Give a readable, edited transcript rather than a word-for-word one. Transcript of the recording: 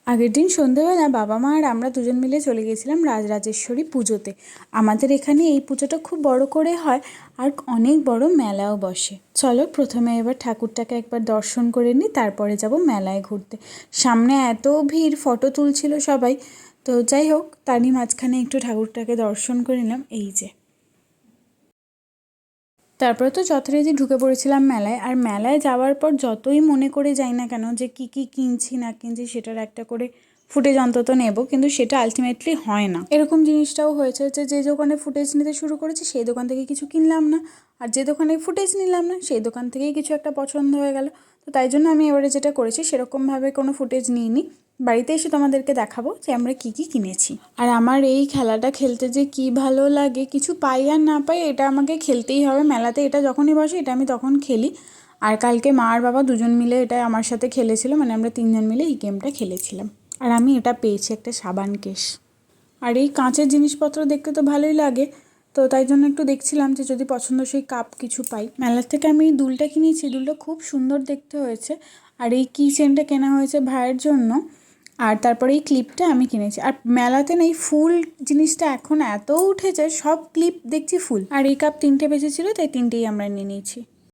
আগের দিন সন্ধেবেলা বাবা মা আর আমরা দুজন মিলে চলে গেছিলাম রাজরাজেশ্বরী পুজোতে। আমাদের এখানে এই পুজোটা খুব বড় করে হয় আর অনেক বড় মেলাও বসে। চলো প্রথমে এবার ঠাকুরটাকে একবার দর্শন করে নিই, তারপরে যাব মেলায় ঘুরতে। সামনে এত ভিড়, ফটো তুলছিল সবাই। তো যাই হোক, তারই মাঝখানে একটু ঠাকুরটাকে দর্শন করে নিলাম। এই যে, তারপরে তো যথারীতি ঢুকে পড়েছিলাম মেলায়। আর মেলায় যাওয়ার পর যতই মনে করে যাই না কেন যে কী কী কিনছি না কিনছি, সেটার একটা করে ফুটেজ অন্তত নেব, কিন্তু সেটা আলটিমেটলি হয় না। এরকম জিনিসটাও হয়েছে যে যে দোকানে ফুটেজ নিতে শুরু করেছি সেই দোকান থেকে কিছু কিনলাম না, আর যে দোকানে ফুটেজ নিলাম না সেই দোকান থেকেই কিছু একটা পছন্দ হয়ে গেল। তো তাই জন্য আমি এবারে যেটা করেছি, সেরকমভাবে কোনো ফুটেজ নিইনি, বাড়িতে এসে তোমাদেরকে দেখাবো যে আমরা কী কী কিনেছি। আর আমার এই খেলাটা খেলতে যে কী ভালো লাগে, কিছু পাই আর না পাই, এটা আমাকে খেলতেই হবে মেলাতে। এটা যখনই বসে এটা আমি তখন খেলি। আর কালকে মা আর বাবা দুজন মিলে এটা আমার সাথে খেলেছিল, মানে আমরা তিনজন মিলে এই গেমটা খেলেছিলাম। আর আমি এটা পেয়েছি, একটা সাবান কেস। আর এই কাঁচের জিনিসপত্র দেখতে তো ভালোই লাগে, তো তাই জন্য একটু দেখছিলাম যে যদি পছন্দসই কাপ কিছু পাই। মেলার থেকে আমি এই দুলটা কিনেছি, দুলটা খুব সুন্দর দেখতে হয়েছে। আর এই কি চেনটা কেনা হয়েছে ভাইয়ের জন্য। আর তারপরে এই ক্লিপটা আমি কিনেছি। আর মেলাতে না এই ফুল জিনিসটা এখন এত উঠেছে, সব ক্লিপ দেখছি ফুল। আর এই কাপ 3টে বেঁচেছিলো, তাই 3টেই আমরা নিয়ে নিয়েছি।